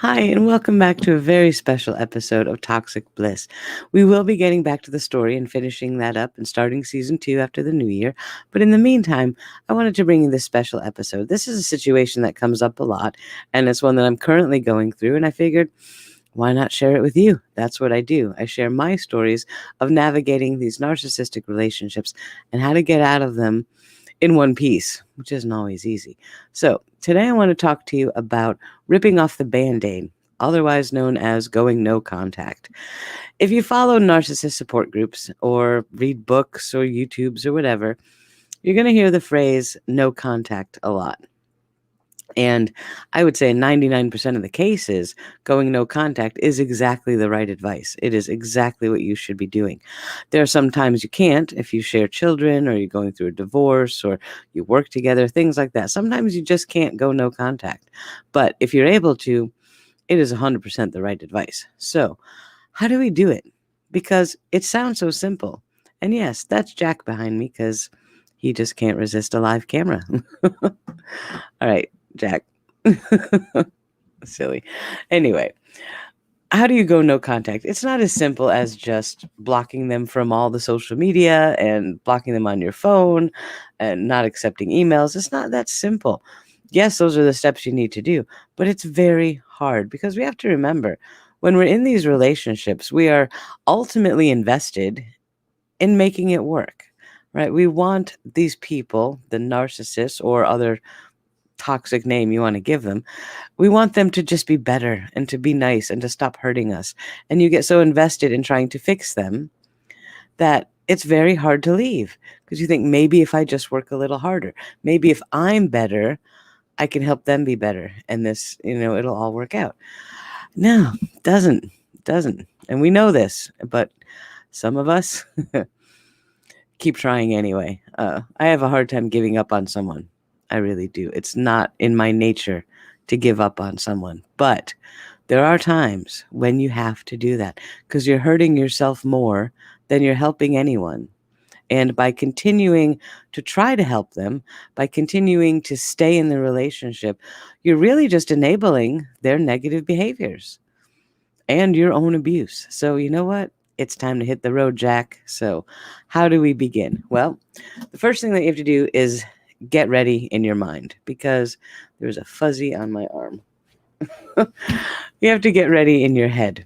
Hi, and welcome back to a very special episode of Toxic Bliss. We will be getting back to the story and finishing that up and starting season 2 after the new year. But in the meantime, I wanted to bring you this special episode. This is a situation that comes up a lot, and it's one that I'm currently going through, and I figured, why not share it with you? That's what I do. I share my stories of navigating these narcissistic relationships and how to get out of them in one piece, which isn't always easy. So, today I want to talk to you about ripping off the band aid, otherwise known as going no contact. If you follow narcissist support groups or read books or YouTubes or whatever, you're going to hear the phrase no contact a lot. And I would say in 99% of the cases, going no contact is exactly the right advice. It is exactly what you should be doing. There are some times you can't if you share children or you're going through a divorce or you work together, things like that. Sometimes you just can't go no contact. But if you're able to, it is 100% the right advice. So, how do we do it? Because it sounds so simple. And yes, that's Jack behind me because he just can't resist a live camera. All right, Jack. Silly. Anyway, how do you go no contact? It's not as simple as just blocking them from all the social media and blocking them on your phone and not accepting emails. It's not that simple. Yes, those are the steps you need to do, but it's very hard because we have to remember when we're in these relationships, we are ultimately invested in making it work, right? We want these people, the narcissists or other toxic name you want to give them, we want them to just be better and to be nice and to stop hurting us. And you get so invested in trying to fix them that it's very hard to leave because you think maybe if I just work a little harder, maybe if I'm better, I can help them be better. And this, it'll all work out. No, doesn't. And we know this, but some of us keep trying anyway. I have a hard time giving up on someone. I really do. It's not in my nature to give up on someone. But there are times when you have to do that because you're hurting yourself more than you're helping anyone. And by continuing to try to help them, by continuing to stay in the relationship, you're really just enabling their negative behaviors and your own abuse. So, you know what? It's time to hit the road, Jack. So, how do we begin? Well, the first thing that you have to do is get ready in your mind because there's a fuzzy on my arm. You have to get ready in your head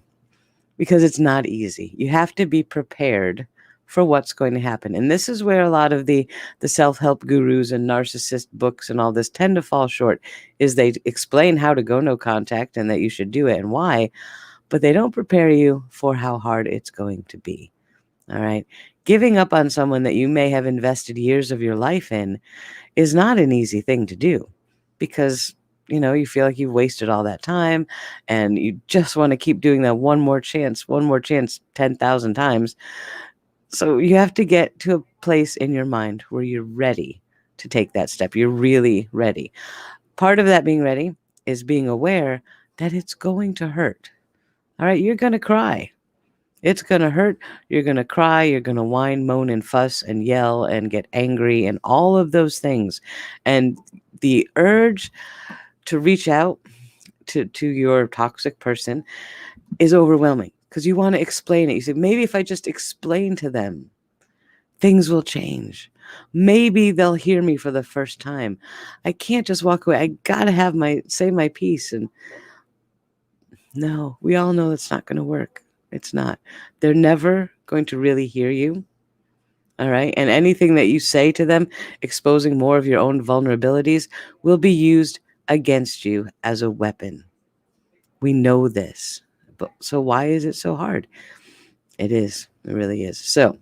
because it's not easy. You have to be prepared for what's going to happen. And this is where a lot of the self-help gurus and narcissist books and all this tend to fall short is they explain how to go no contact and that you should do it and why, but they don't prepare you for how hard it's going to be. All right. Giving up on someone that you may have invested years of your life in is not an easy thing to do because, you feel like you've wasted all that time and you just want to keep doing that one more chance, 10,000 times. So you have to get to a place in your mind where you're ready to take that step. You're really ready. Part of that being ready is being aware that it's going to hurt. All right, you're going to cry. It's going to hurt. You're going to cry. You're going to whine, moan, and fuss and yell and get angry and all of those things. And the urge to reach out to your toxic person is overwhelming because you want to explain it. You say, maybe if I just explain to them, things will change. Maybe they'll hear me for the first time. I can't just walk away. I got to say my piece. And no, we all know it's not going to work. It's not. They're never going to really hear you. All right. And anything that you say to them, exposing more of your own vulnerabilities, will be used against you as a weapon. We know this. But so why is it so hard? It is. It really is. So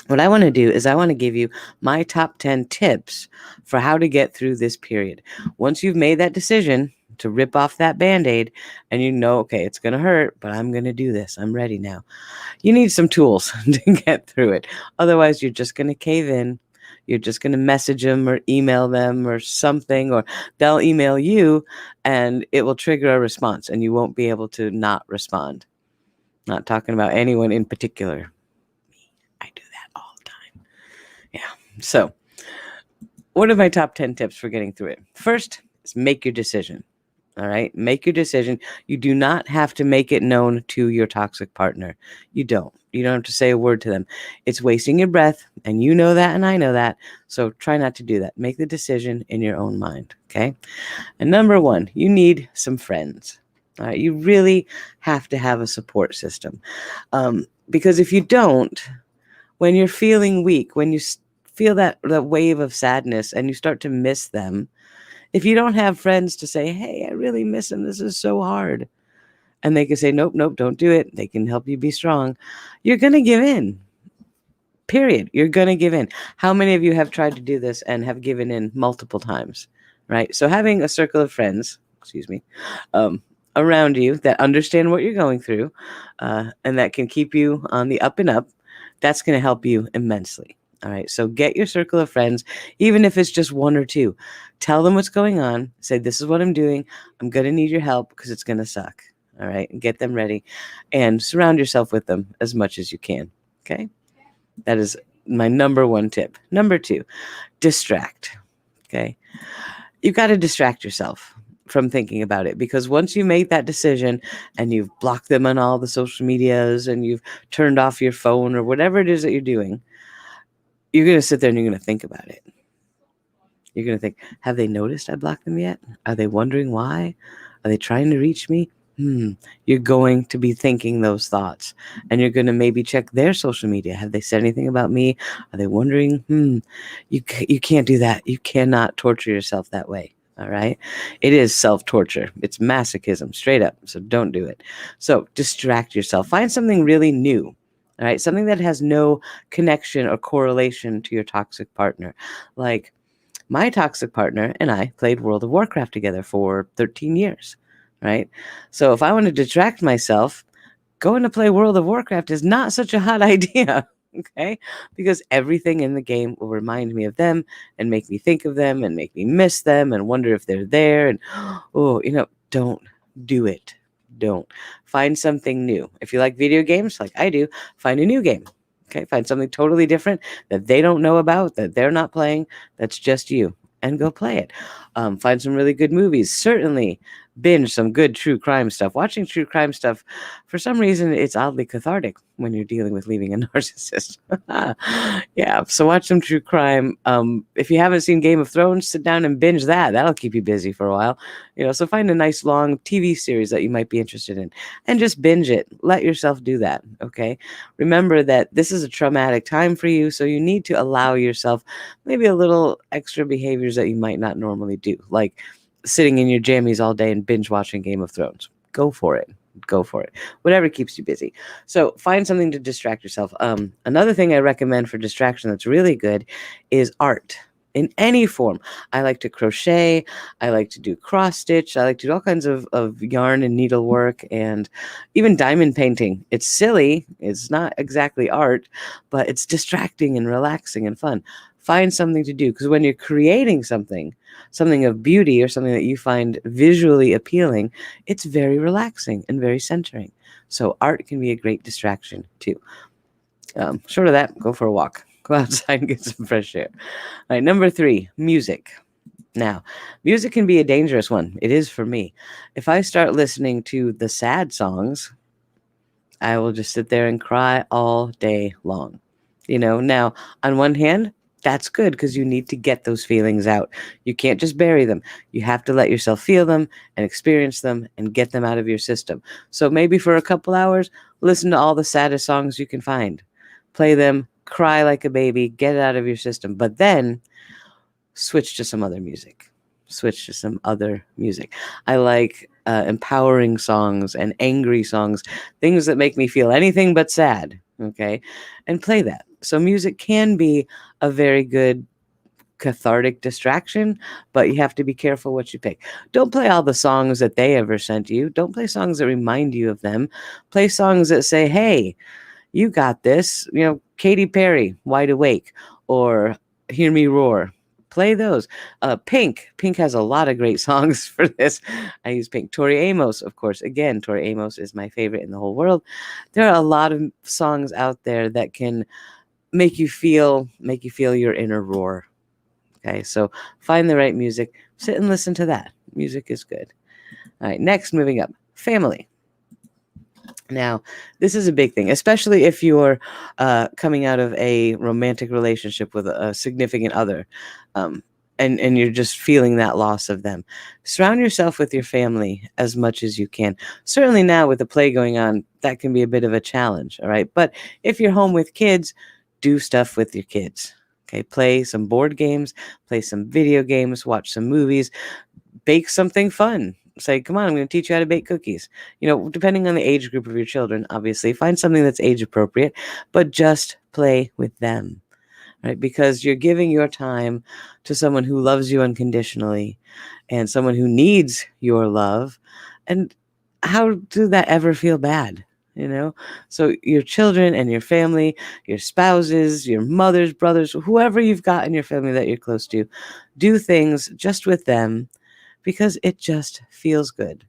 what I want to do is I want to give you my top 10 tips for how to get through this period. Once you've made that decision to rip off that Band-Aid and okay, it's going to hurt, but I'm going to do this. I'm ready now. You need some tools to get through it. Otherwise, you're just going to cave in. You're just going to message them or email them or something, or they'll email you and it will trigger a response and you won't be able to not respond. Not talking about anyone in particular. I do that all the time. Yeah. So, what are my top 10 tips for getting through it? First is make your decision. All right. Make your decision. You do not have to make it known to your toxic partner. You don't. You don't have to say a word to them. It's wasting your breath. And you know that. And I know that. So try not to do that. Make the decision in your own mind. Okay. And number one, you need some friends. All right. You really have to have a support system. Because if you don't, when you're feeling weak, when you feel that wave of sadness and you start to miss them, if you don't have friends to say, hey, I really miss him, this is so hard, and they can say, nope, nope, don't do it, they can help you be strong, you're going to give in. Period. You're going to give in. How many of you have tried to do this and have given in multiple times, right? So having a circle of friends, um, around you that understand what you're going through, and that can keep you on the up and up, that's going to help you immensely. All right. So get your circle of friends, even if it's just one or two. Tell them what's going on. Say, this is what I'm doing. I'm going to need your help because it's going to suck. All right. And get them ready and surround yourself with them as much as you can. Okay. That is my number one tip. Number two, distract. Okay. You've got to distract yourself from thinking about it, because once you make that decision and you've blocked them on all the social medias and you've turned off your phone or whatever it is that you're doing, you're going to sit there and you're going to think about it. You're going to think, have they noticed I blocked them yet? Are they wondering why? Are they trying to reach me? You're going to be thinking those thoughts, and you're going to maybe check their social media. Have they said anything about me? Are they wondering? You can't do that. You cannot torture yourself that way. All right. It is self-torture. It's masochism, straight up. So don't do it. So distract yourself. Find something really new. All right. Something that has no connection or correlation to your toxic partner. Like, my toxic partner and I played World of Warcraft together for 13 years. Right. So if I want to distract myself, going to play World of Warcraft is not such a hot idea. Okay. Because everything in the game will remind me of them and make me think of them and make me miss them and wonder if they're there. And, don't do it. Don't. Find something new. If you like video games, like I do, find a new game. Okay. Find something totally different that they don't know about, that they're not playing, that's just you, and go play it. Find some really good movies. Certainly binge some good true crime stuff. Watching true crime stuff, for some reason, it's oddly cathartic when you're dealing with leaving a narcissist. Yeah, so watch some true crime. If you haven't seen Game of Thrones, sit down and binge that. That'll keep you busy for a while. So find a nice long TV series that you might be interested in and just binge it. Let yourself do that, okay? Remember that this is a traumatic time for you, so you need to allow yourself maybe a little extra behaviors that you might not normally do, like sitting in your jammies all day and binge watching Game of Thrones. Go for it. Go for it. Whatever keeps you busy. So find something to distract yourself. Another thing I recommend for distraction that's really good is art in any form. I like to crochet. I like to do cross stitch. I like to do all kinds of yarn and needlework, and even diamond painting. It's silly. It's not exactly art, but it's distracting and relaxing and fun. Find something to do, because when you're creating something of beauty or something that you find visually appealing, it's very relaxing and very centering. So art can be a great distraction too. Short of that, go for a walk. Go outside and get some fresh air. All right, number 3, music. Now, music can be a dangerous one. It is for me. If I start listening to the sad songs, I will just sit there and cry all day long. Now, on one hand, that's good because you need to get those feelings out. You can't just bury them. You have to let yourself feel them and experience them and get them out of your system. So maybe for a couple hours, listen to all the saddest songs you can find. Play them, cry like a baby, get it out of your system. But then switch to some other music. I like empowering songs and angry songs, things that make me feel anything but sad. Okay. And play that. So music can be a very good cathartic distraction, but you have to be careful what you pick. Don't play all the songs that they ever sent you. Don't play songs that remind you of them. Play songs that say, hey, you got this. Katy Perry, Wide Awake, or Hear Me Roar. Play those. Pink has a lot of great songs for this. I use Pink. Tori Amos, of course. Again, Tori Amos is my favorite in the whole world. There are a lot of songs out there that can make you feel your inner roar. Okay, so find the right music. Sit and listen to that. Music is good. All right, next, moving up, family. Now, this is a big thing, especially if you're coming out of a romantic relationship with a significant other, um, and you're just feeling that loss of them. Surround yourself with your family as much as you can. Certainly now with the play going on, that can be a bit of a challenge, all right? But if you're home with kids, do stuff with your kids. Okay, play some board games, play some video games, watch some movies, bake something fun. Say, come on, I'm going to teach you how to bake cookies. Depending on the age group of your children, obviously, find something that's age appropriate, but just play with them, right? Because you're giving your time to someone who loves you unconditionally and someone who needs your love. And how do that ever feel bad? So your children and your family, your spouses, your mothers, brothers, whoever you've got in your family that you're close to, do things just with them because it just feels good.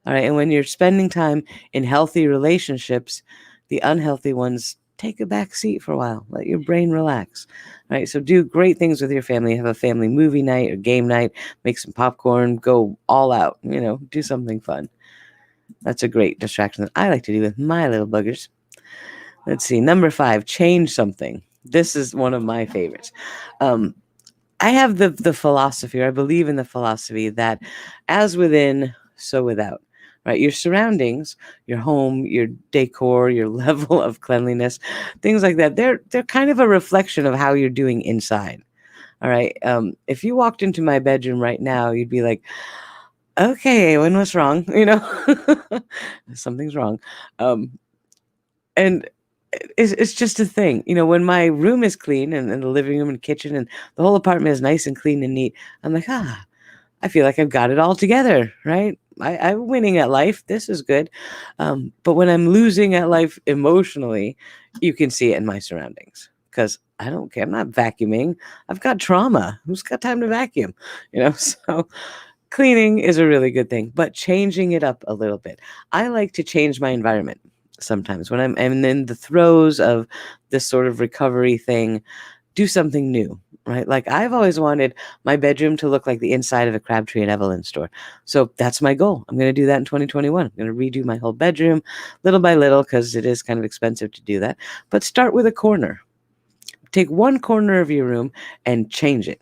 All right. And when you're spending time in healthy relationships, the unhealthy ones take a back seat for a while. Let your brain relax. All right. So do great things with your family. Have a family movie night or game night, make some popcorn, go all out, do something fun. That's a great distraction that I like to do with my little buggers. Let's see. Number 5, change something. This is one of my favorites. I have the philosophy, or I believe in the philosophy that as within, so without, right? Your surroundings, your home, your decor, your level of cleanliness, things like that, they're kind of a reflection of how you're doing inside. All right. If you walked into my bedroom right now, you'd be like, okay, what's wrong? Something's wrong. And it's just a thing. When my room is clean and the living room and kitchen and the whole apartment is nice and clean and neat, I'm like, I feel like I've got it all together, right? I'm winning at life. This is good. But when I'm losing at life emotionally, you can see it in my surroundings because I don't care. I'm not vacuuming. I've got trauma. Who's got time to vacuum? So cleaning is a really good thing, but changing it up a little bit. I like to change my environment sometimes when I'm in the throes of this sort of recovery thing. Do something new, right? Like I've always wanted my bedroom to look like the inside of a Crabtree and Evelyn store. So that's my goal. I'm going to do that in 2021. I'm going to redo my whole bedroom little by little because it is kind of expensive to do that. But start with a corner. Take one corner of your room and change it.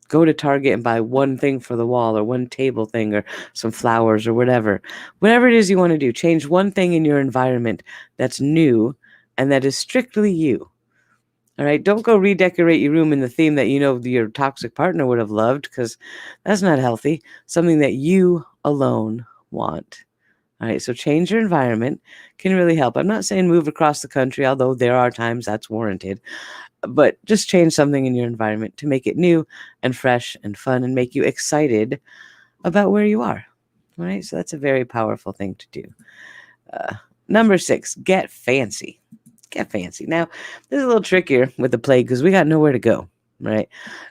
Go to Target and buy one thing for the wall or one table thing or some flowers or whatever. Whatever it is you want to do, change one thing in your environment that's new and that is strictly you. All right. Don't go redecorate your room in the theme that your toxic partner would have loved because that's not healthy. Something that you alone want. All right. So change your environment can really help. I'm not saying move across the country, although there are times that's warranted. But just change something in your environment to make it new and fresh and fun and make you excited about where you are. All right. So that's a very powerful thing to do. Number 6, get fancy. Get fancy. Now, this is a little trickier with the play because we got nowhere to go, right?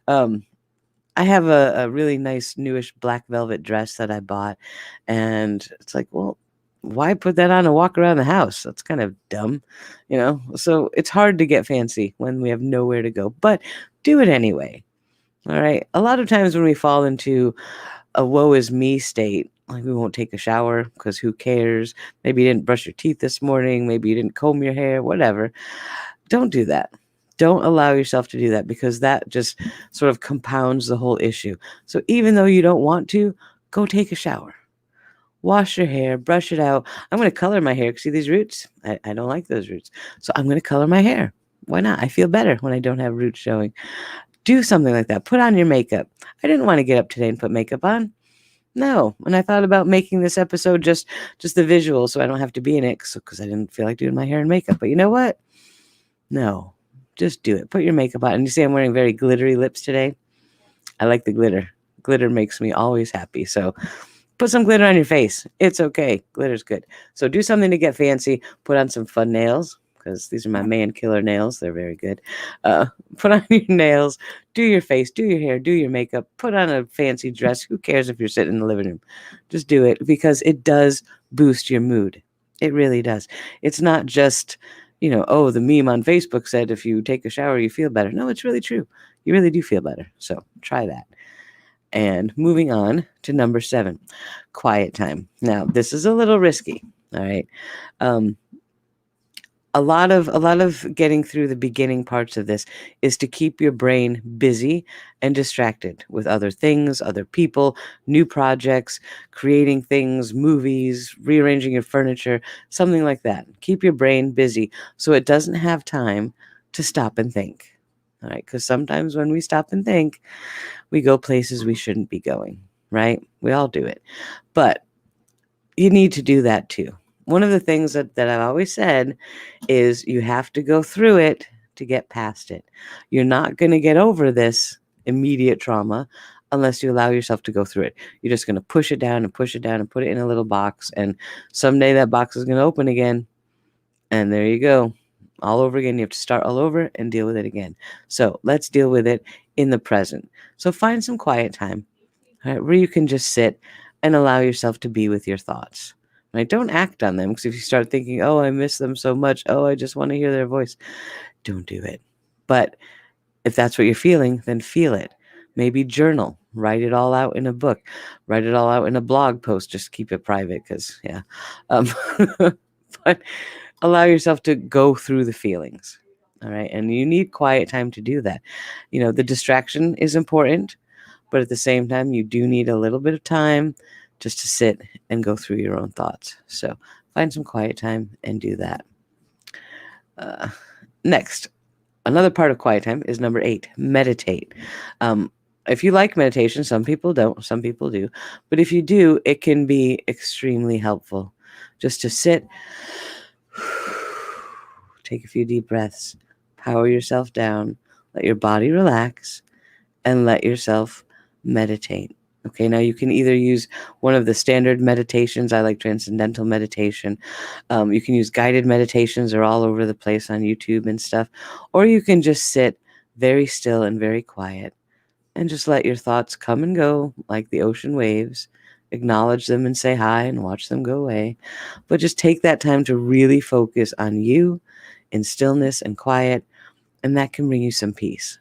I have a really nice newish black velvet dress that I bought, and it's like, well, why put that on and walk around the house? That's kind of dumb, So it's hard to get fancy when we have nowhere to go, but do it anyway. All right. A lot of times when we fall into a woe is me state, like we won't take a shower because who cares? Maybe you didn't brush your teeth this morning. Maybe you didn't comb your hair, whatever. Don't do that. Don't allow yourself to do that because that just sort of compounds the whole issue. So even though you don't want to, go take a shower. Wash your hair, brush it out. I'm going to color my hair. See these roots? I don't like those roots. So I'm going to color my hair. Why not? I feel better when I don't have roots showing. Do something like that. Put on your makeup. I didn't want to get up today and put makeup on. No. And I thought about making this episode just the visual so I don't have to be in it because I didn't feel like doing my hair and makeup. But you know what? No. Just do it. Put your makeup on. And you see I'm wearing very glittery lips today. I like the glitter. Glitter makes me always happy. So put some glitter on your face. It's okay. Glitter's good. So do something to get fancy. Put on some fun nails because these are my man killer nails. They're very good. Put on your nails. Do your face. Do your hair. Do your makeup. Put on a fancy dress. Who cares if you're sitting in the living room? Just do it because it does boost your mood. It really does. It's not just, the meme on Facebook said if you take a shower, you feel better. No, it's really true. You really do feel better. So try that. And moving on to number 7, quiet time. Now, this is a little risky, all right? A lot of getting through the beginning parts of this is to keep your brain busy and distracted with other things, other people, new projects, creating things, movies, rearranging your furniture, something like that. Keep your brain busy so it doesn't have time to stop and think. All right, because sometimes when we stop and think, we go places we shouldn't be going, right? We all do it. But you need to do that too. One of the things that I've always said is you have to go through it to get past it. You're not going to get over this immediate trauma unless you allow yourself to go through it. You're just going to push it down and push it down and put it in a little box. And someday that box is going to open again. And there you go. All over again. You have to start all over and deal with it again. So let's deal with it in the present. So find some quiet time, right, where you can just sit and allow yourself to be with your thoughts. Right? Don't act on them, because if you start thinking, oh, I miss them so much, oh, I just want to hear their voice, don't do it. But if that's what you're feeling, then feel it. Maybe journal, write it all out in a book, write it all out in a blog post, just keep it private because, yeah. But allow yourself to go through the feelings, all right? And you need quiet time to do that. You know, the distraction is important, but at the same time, you do need a little bit of time just to sit and go through your own thoughts. So find some quiet time and do that. Next, another part of quiet time is number 8, meditate. If you like meditation, some people don't, some people do. But if you do, it can be extremely helpful just to sit, take a few deep breaths, power yourself down, let your body relax, and let yourself meditate. Okay, now you can either use one of the standard meditations. I like transcendental meditation. You can use guided meditations. They're all over the place on YouTube and stuff. Or you can just sit very still and very quiet and just let your thoughts come and go like the ocean waves. Acknowledge them and say hi and watch them go away. But just take that time to really focus on you in stillness and quiet, and that can bring you some peace.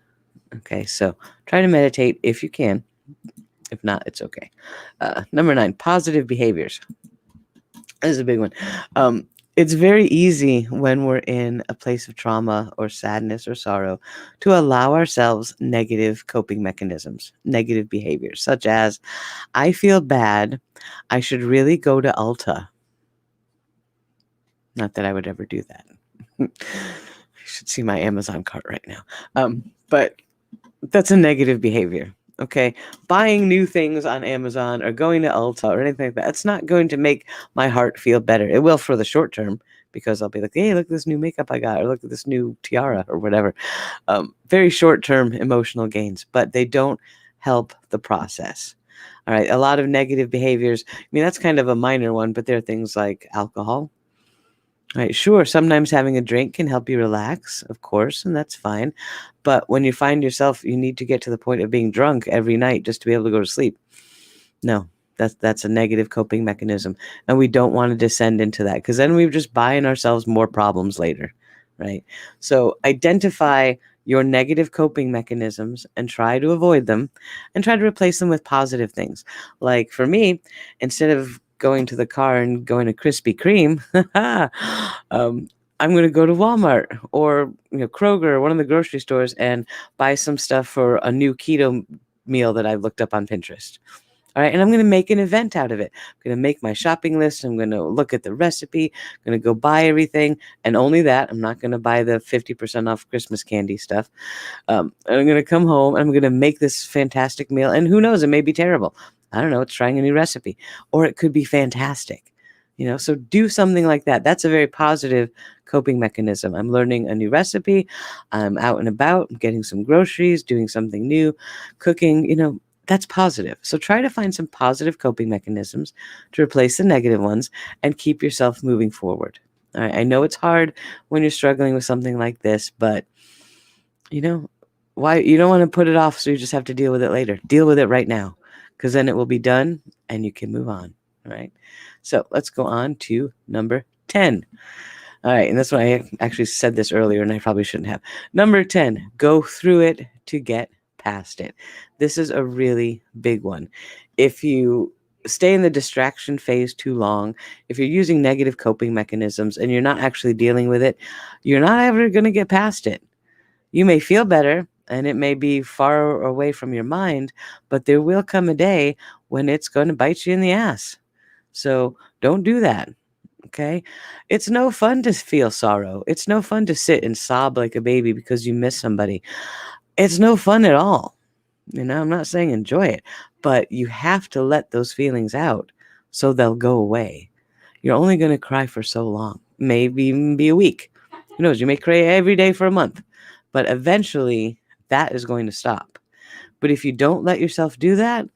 Okay, so try to meditate if you can. If not, it's okay. Number 9, positive behaviors. This is a big one. It's very easy when we're in a place of trauma or sadness or sorrow to allow ourselves negative coping mechanisms, negative behaviors, such as, I feel bad, I should really go to Ulta. Not that I would ever do that. You should see my Amazon cart right now. But that's a negative behavior. Okay, buying new things on Amazon or going to Ulta or anything like that, it's not going to make my heart feel better. It will for the short term, because I'll be like, hey, look at this new makeup I got, or look at this new tiara or whatever. Very short term emotional gains, but they don't help the process. All right, a lot of negative behaviors. I mean, that's kind of a minor one, but there are things like alcohol. Right, sure, sometimes having a drink can help you relax, of course, and that's fine. But when you find yourself, you need to get to the point of being drunk every night just to be able to go to sleep. No, that's a negative coping mechanism. And we don't want to descend into that, because then we're just buying ourselves more problems later, right? So identify your negative coping mechanisms and try to avoid them, and try to replace them with positive things. Like for me, instead of going to the car and going to Krispy Kreme, I'm going to go to Walmart or Kroger or one of the grocery stores and buy some stuff for a new keto meal that I looked up on Pinterest. All right, and I'm going to make an event out of it. I'm going to make my shopping list. I'm going to look at the recipe. I'm going to go buy everything, and only that. I'm not going to buy the 50% off Christmas candy stuff. And I'm going to come home, and I'm going to make this fantastic meal, and who knows, it may be terrible. I don't know, it's trying a new recipe, or it could be fantastic. So do something like that. That's a very positive coping mechanism. I'm learning a new recipe. I'm out and about, getting some groceries, doing something new, cooking, that's positive. So try to find some positive coping mechanisms to replace the negative ones and keep yourself moving forward. All right. I know it's hard when you're struggling with something like this, but why you don't want to put it off, so you just have to deal with it later. Deal with it right now, because then it will be done and you can move on. All right. So let's go on to number 10. All right. And this one, I actually said this earlier and I probably shouldn't have. Number 10, go through it to get past it. This is a really big one. If you stay in the distraction phase too long, if you're using negative coping mechanisms and you're not actually dealing with it, you're not ever going to get past it. You may feel better and it may be far away from your mind, but there will come a day when it's going to bite you in the ass. So don't do that. Okay. It's no fun to feel sorrow. It's no fun to sit and sob like a baby because you miss somebody. It's no fun at all. I'm not saying enjoy it, but you have to let those feelings out so they'll go away. You're only going to cry for so long, maybe even be a week. Who knows? You may cry every day for a month, but eventually that is going to stop. But if you don't let yourself do that,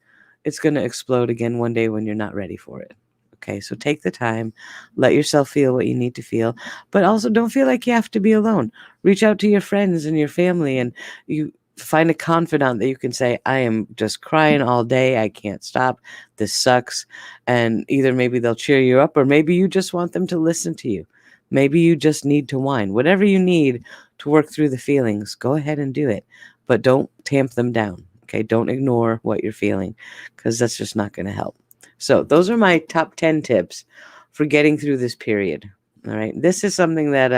it's going to explode again one day when you're not ready for it. Okay, so take the time, let yourself feel what you need to feel, but also don't feel like you have to be alone. Reach out to your friends and your family, and you find a confidant that you can say, I am just crying all day. I can't stop. This sucks. And either maybe they'll cheer you up, or maybe you just want them to listen to you. Maybe you just need to whine. Whatever you need to work through the feelings, go ahead and do it, but don't tamp them down. Okay, don't ignore what you're feeling, because that's just not going to help. So those are my top 10 tips for getting through this period. All right. This is something that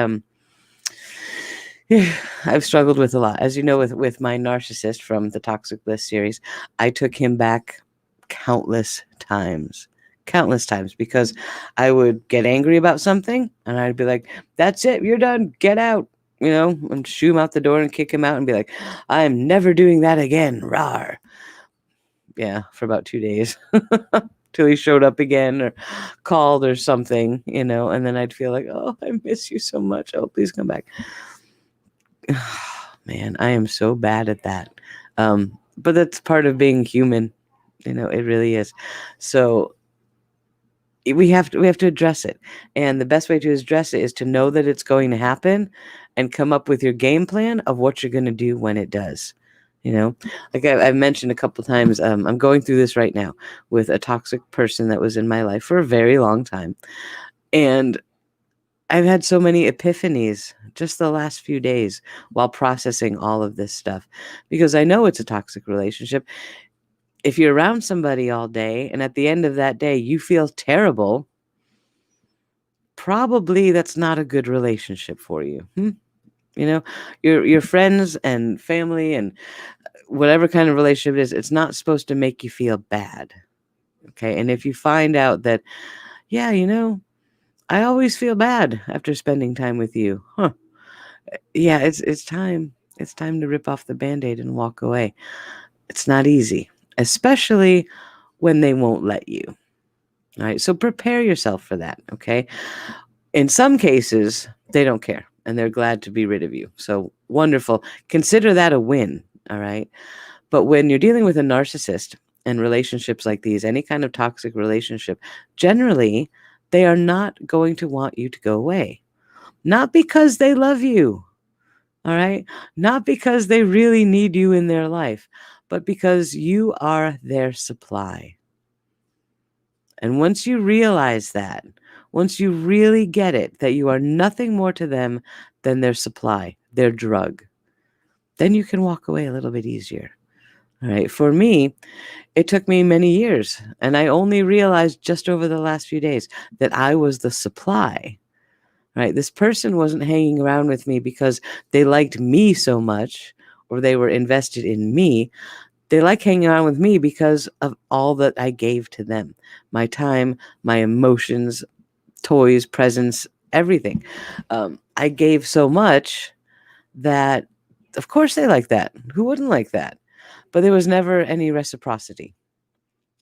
I've struggled with a lot. As you know, with my narcissist from the ToxicBliss series, I took him back countless times, because I would get angry about something and I'd be like, that's it, you're done, get out, and shoo him out the door and kick him out and be like, I'm never doing that again, rawr. Yeah, for about 2 days. Till he showed up again or called or something, and then I'd feel like, oh, I miss you so much. Oh, please come back. Man, I am so bad at that. But that's part of being human. It really is. So we have to address it. And the best way to address it is to know that it's going to happen and come up with your game plan of what you're going to do when it does. Like I've mentioned a couple times, I'm going through this right now with a toxic person that was in my life for a very long time. And I've had so many epiphanies just the last few days while processing all of this stuff, because I know it's a toxic relationship. If you're around somebody all day and at the end of that day you feel terrible, probably that's not a good relationship for you. Your friends and family and whatever kind of relationship it is, it's not supposed to make you feel bad. Okay. And if you find out that, yeah, I always feel bad after spending time with you. Yeah, it's time. It's time to rip off the Band-Aid and walk away. It's not easy, especially when they won't let you. All right. So prepare yourself for that. Okay. In some cases, they don't care and they're glad to be rid of you. So wonderful. Consider that a win. All right. But when you're dealing with a narcissist and relationships like these, any kind of toxic relationship, generally, they are not going to want you to go away. Not because they love you. All right. Not because they really need you in their life, but because you are their supply. And once you realize that, once you really get it, that you are nothing more to them than their supply, their drug, then you can walk away a little bit easier. All right. For me, it took me many years, and I only realized just over the last few days that I was the supply. Right? This person wasn't hanging around with me because they liked me so much or they were invested in me. They like hanging around with me because of all that I gave to them. My time, my emotions, toys, presents, everything. I gave so much that, of course, they like that. Who wouldn't like that? But there was never any reciprocity.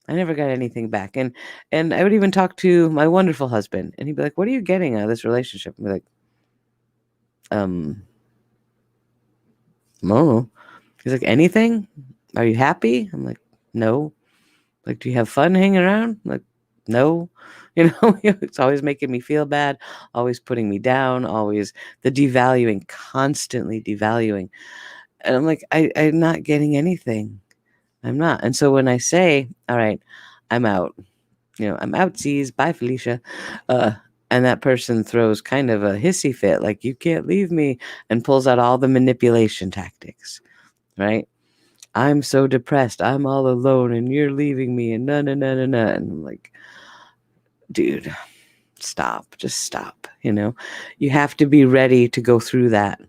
I never got anything back. And I would even talk to my wonderful husband, and he'd be like, what are you getting out of this relationship? I'd be like, no. He's like, anything? Are you happy? I'm like, no. Like, do you have fun hanging around? I'm like, no. It's always making me feel bad, always putting me down, always the devaluing, constantly devaluing. And I'm like, I'm not getting anything. I'm not. And so when I say, all right, I'm out, I'm outsies, bye Felicia. And that person throws kind of a hissy fit, like, you can't leave me, and pulls out all the manipulation tactics, right? I'm so depressed. I'm all alone and you're leaving me and no, no, no, no, no. And I'm like, dude, stop. Just stop. You have to be ready to go through that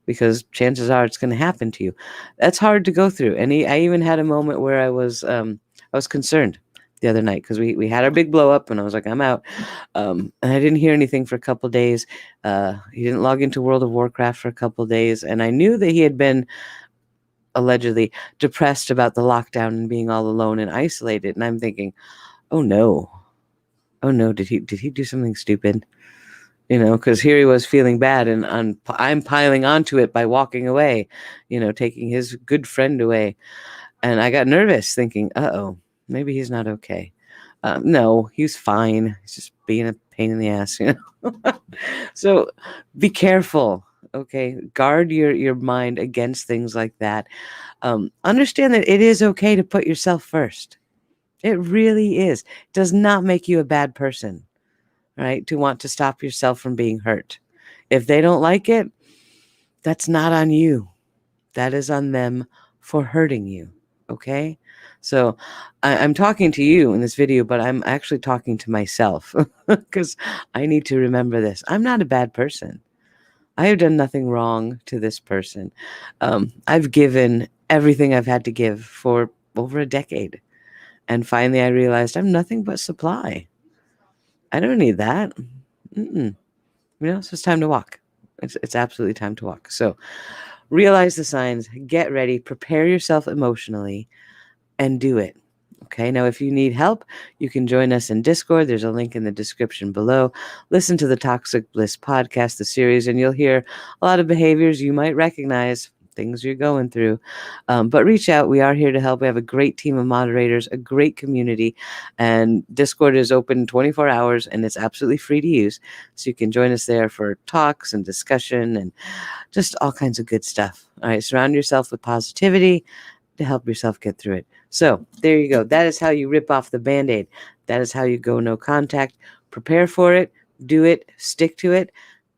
because chances are it's going to happen to you. That's hard to go through. And I even had a moment where I was concerned the other night because we had our big blow up and I was like, I'm out. And I didn't hear anything for a couple days. He didn't log into World of Warcraft for a couple days. And I knew that he had been allegedly depressed about the lockdown and being all alone and isolated. And I'm thinking, oh no, did he do something stupid? Because here he was feeling bad and I'm piling onto it by walking away, taking his good friend away. And I got nervous thinking, uh-oh, maybe he's not okay. No, he's fine. He's just being a pain in the ass, So be careful, okay? Guard your mind against things like that. Understand that it is okay to put yourself first. It really is. It does not make you a bad person, right? To want to stop yourself from being hurt. If they don't like it, that's not on you. That is on them for hurting you, okay? So I'm talking to you in this video, but I'm actually talking to myself because I need to remember this. I'm not a bad person. I have done nothing wrong to this person. I've given everything I've had to give for over a decade. And finally, I realized I'm nothing but supply. I don't need that. So it's time to walk. It's absolutely time to walk. So realize the signs, get ready, prepare yourself emotionally, and do it. Okay, now if you need help, you can join us in Discord. There's a link in the description below. Listen to the Toxic Bliss podcast, the series, and you'll hear a lot of behaviors you might recognize, things you're going through. But reach out. We are here to help. We have a great team of moderators, a great community, and Discord is open 24 hours, and it's absolutely free to use. So you can join us there for talks and discussion and just all kinds of good stuff. All right, surround yourself with positivity to help yourself get through it. So there you go. That is how you rip off the Band-Aid. That is how you go no contact. Prepare for it, do it, stick to it,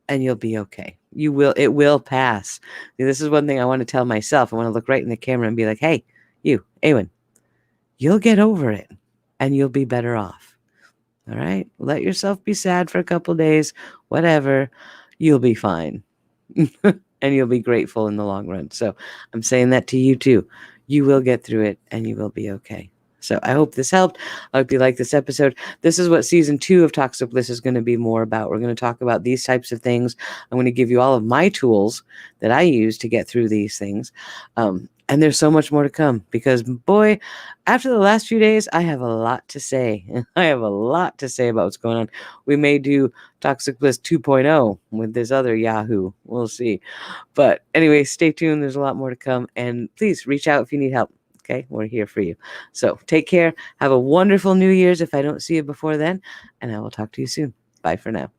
and you'll be okay. It will pass. This is one thing I want to tell myself. I want to look right in the camera and be like, hey, you, Awen, you'll get over it and you'll be better off. All right? Let yourself be sad for a couple days, whatever. You'll be fine. And you'll be grateful in the long run. So I'm saying that to you too. You will get through it and you will be okay. So I hope this helped. I hope you like this episode. This is what season 2 of Toxic Bliss is going to be more about. We're going to talk about these types of things. I'm going to give you all of my tools that I use to get through these things. And there's so much more to come because, boy, after the last few days, I have a lot to say. I have a lot to say about what's going on. We may do Toxic Bliss 2.0 with this other Yahoo. We'll see. But anyway, stay tuned. There's a lot more to come. And please reach out if you need help. Okay, we're here for you. So take care. Have a wonderful New Year's if I don't see you before then. And I will talk to you soon. Bye for now.